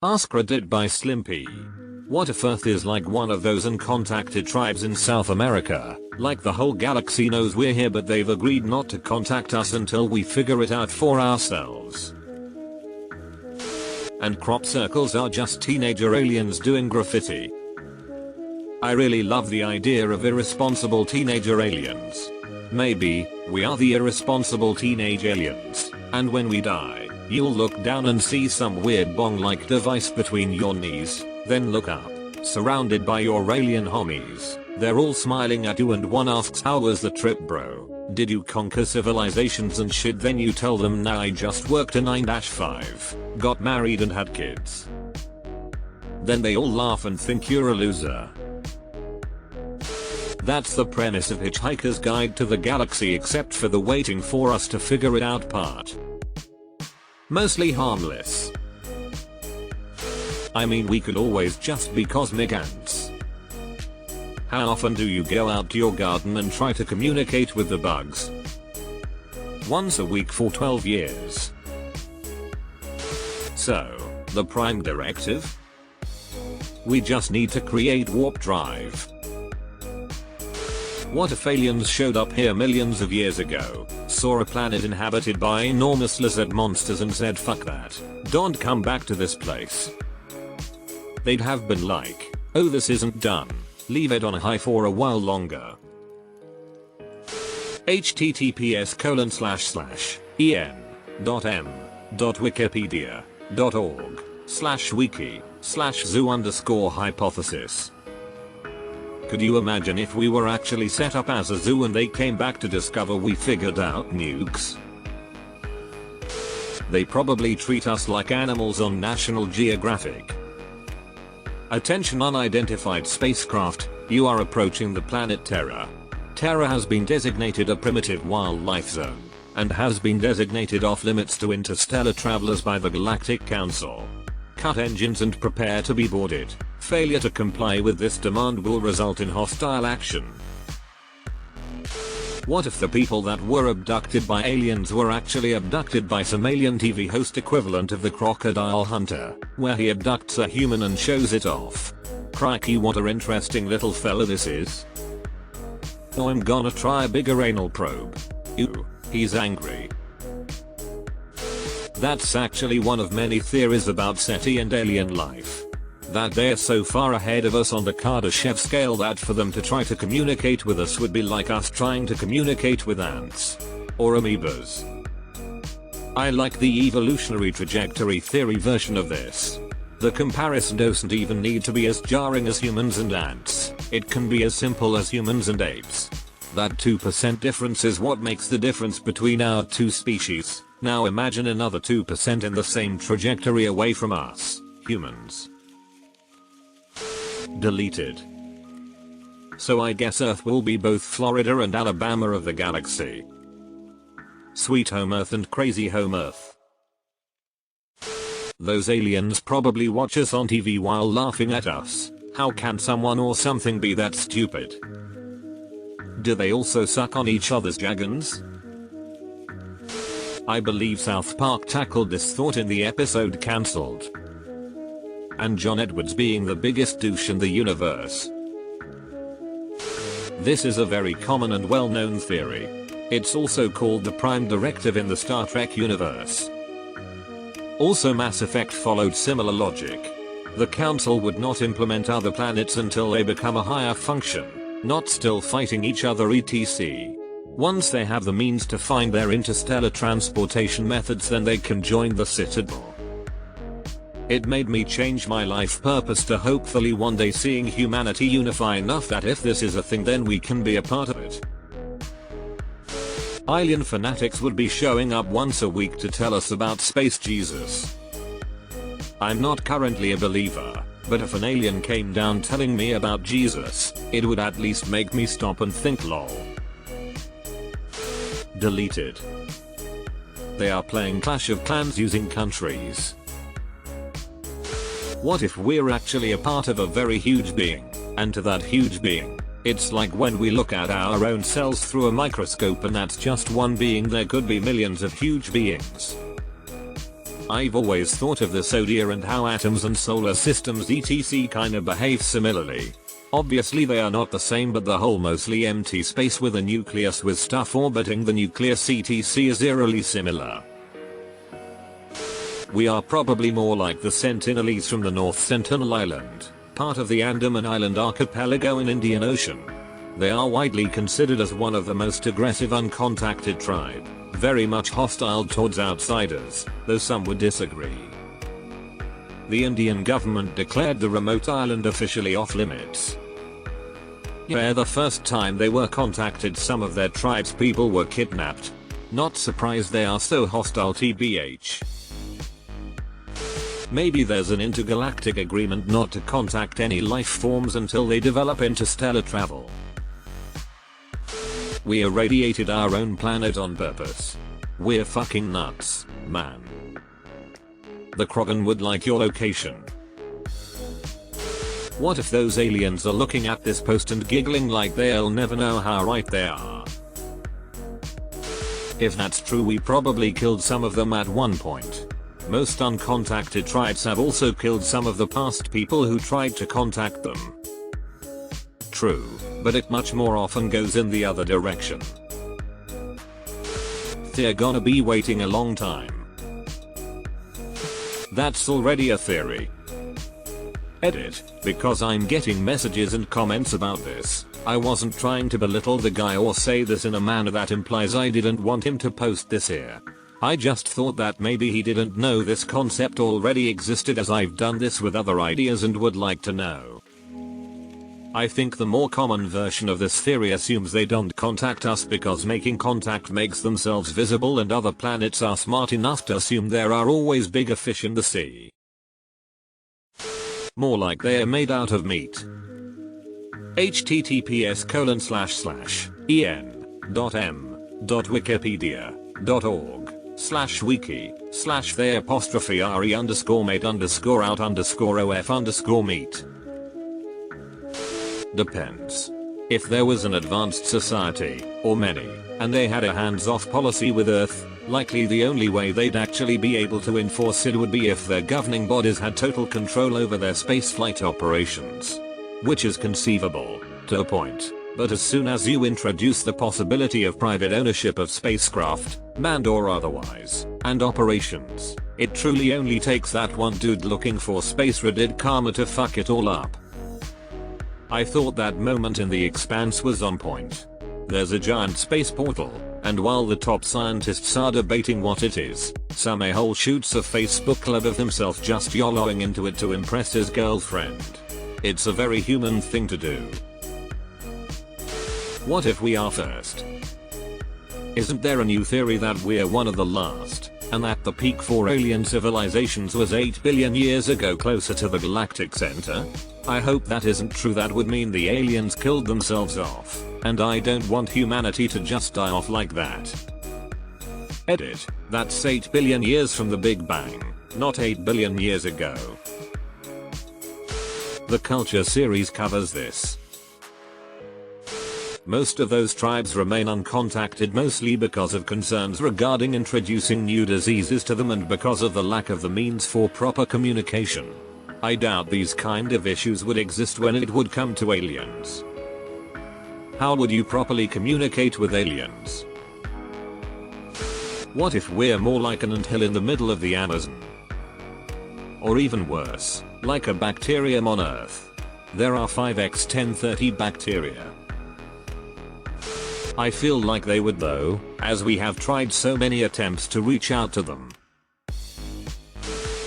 AskReddit by Slimpy. What if Earth is like one of those uncontacted tribes in South America? Like the whole galaxy knows we're here but they've agreed not to contact us until we figure it out for ourselves. And crop circles are just teenager aliens doing graffiti. I really love the idea of irresponsible teenager aliens. Maybe, we are the irresponsible teenage aliens, and when we die, you'll look down and see some weird bong-like device between your knees, then look up, surrounded by your alien homies. They're all smiling at you and one asks, how was the trip, bro? Did you conquer civilizations and shit? Then you tell them, nah, I just worked a 9-5, got married and had kids. Then they all laugh and think you're a loser. That's the premise of Hitchhiker's Guide to the Galaxy, except for the waiting for us to figure it out part. Mostly harmless. I mean, we could always just be cosmic ants. How often do you go out to your garden and try to communicate with the bugs? Once a week for 12 years. So, the prime directive? We just need to create warp drive. What if aliens showed up here millions of years ago, saw a planet inhabited by enormous lizard monsters and said, fuck that, don't come back to this place? They'd have been like, oh, this isn't done, leave it on a high for a while longer. https://en.m.wikipedia.org/wiki/zoo_hypothesis. Could you imagine if we were actually set up as a zoo and they came back to discover we figured out nukes? They probably treat us like animals on National Geographic. Attention unidentified spacecraft, you are approaching the planet Terra. Terra has been designated a primitive wildlife zone, and has been designated off limits to interstellar travelers by the Galactic Council. Cut engines and prepare to be boarded. Failure to comply with this demand will result in hostile action. What if the people that were abducted by aliens were actually abducted by some alien TV host equivalent of the Crocodile Hunter, where he abducts a human and shows it off? Crikey, what a interesting little fella this is. Oh, I'm gonna try a bigger anal probe. Ew, he's angry. That's actually one of many theories about SETI and alien life. That they're so far ahead of us on the Kardashev scale that for them to try to communicate with us would be like us trying to communicate with ants. Or amoebas. I like the evolutionary trajectory theory version of this. The comparison doesn't even need to be as jarring as humans and ants, it can be as simple as humans and apes. That 2% difference is what makes the difference between our two species. Now imagine another 2% in the same trajectory away from us, humans. Deleted. So I guess Earth will be both Florida and Alabama of the galaxy. Sweet home Earth and crazy home Earth. Those aliens probably watch us on TV while laughing at us. How can someone or something be that stupid? Do they also suck on each other's jaggins? I believe South Park tackled this thought in the episode Cancelled. And John Edwards being the biggest douche in the universe. This is a very common and well-known theory. It's also called the Prime Directive in the Star Trek universe. Also Mass Effect followed similar logic. The Council would not implement other planets until they become a higher function, not still fighting each other etc. Once they have the means to find their interstellar transportation methods, then they can join the Citadel. It made me change my life purpose to hopefully one day seeing humanity unify enough that if this is a thing then we can be a part of it. Alien fanatics would be showing up once a week to tell us about Space Jesus. I'm not currently a believer, but if an alien came down telling me about Jesus, it would at least make me stop and think lol. Deleted. They are playing Clash of Clans using countries. What if we're actually a part of a very huge being, and to that huge being, it's like when we look at our own cells through a microscope and that's just one being, there could be millions of huge beings. I've always thought of the zodiac and how atoms and solar systems etc kinda behave similarly. Obviously they are not the same, but the whole mostly empty space with a nucleus with stuff orbiting the nucleus etc is eerily similar. We are probably more like the Sentinelese from the North Sentinel Island, part of the Andaman Island archipelago in Indian Ocean. They are widely considered as one of the most aggressive uncontacted tribe, very much hostile towards outsiders, though some would disagree. The Indian government declared the remote island officially off limits. Yeah, the first time they were contacted some of their tribe's people were kidnapped. Not surprised they are so hostile tbh. Maybe there's an intergalactic agreement not to contact any life forms until they develop interstellar travel. We irradiated our own planet on purpose. We're fucking nuts, man. The Krogan would like your location. What if those aliens are looking at this post and giggling like they'll never know how right they are? If that's true, we probably killed some of them at one point. Most uncontacted tribes have also killed some of the past people who tried to contact them. True, but it much more often goes in the other direction. They're gonna be waiting a long time. That's already a theory. Edit, because I'm getting messages and comments about this. I wasn't trying to belittle the guy or say this in a manner that implies I didn't want him to post this here. I just thought that maybe he didn't know this concept already existed, as I've done this with other ideas and would like to know. I think the more common version of this theory assumes they don't contact us because making contact makes themselves visible, and other planets are smart enough to assume there are always bigger fish in the sea. More like they're made out of meat. https://en.m.wiki.org/they''re_made_out_meat. Depends. If there was an advanced society, or many, and they had a hands-off policy with Earth, likely the only way they'd actually be able to enforce it would be if their governing bodies had total control over their spaceflight operations. Which is conceivable, to a point, but as soon as you introduce the possibility of private ownership of spacecraft, manned or otherwise, and operations, it truly only takes that one dude looking for space-reddit karma to fuck it all up. I thought that moment in The Expanse was on point. There's a giant space portal, and while the top scientists are debating what it is, some a-hole shoots a Facebook clip of himself just YOLOing into it to impress his girlfriend. It's a very human thing to do. What if we are first? Isn't there a new theory that we're one of the last, and that the peak for alien civilizations was 8 billion years ago closer to the galactic center? I hope that isn't true. That would mean the aliens killed themselves off, and I don't want humanity to just die off like that. Edit, that's 8 billion years from the Big Bang, not 8 billion years ago. The Culture series covers this. Most of those tribes remain uncontacted, mostly because of concerns regarding introducing new diseases to them and because of the lack of the means for proper communication. I doubt these kind of issues would exist when it would come to aliens. How would you properly communicate with aliens? What if we're more like an anthill in the middle of the Amazon? Or even worse, like a bacterium on Earth. There are 5x1030 bacteria. I feel like they would though, as we have tried so many attempts to reach out to them,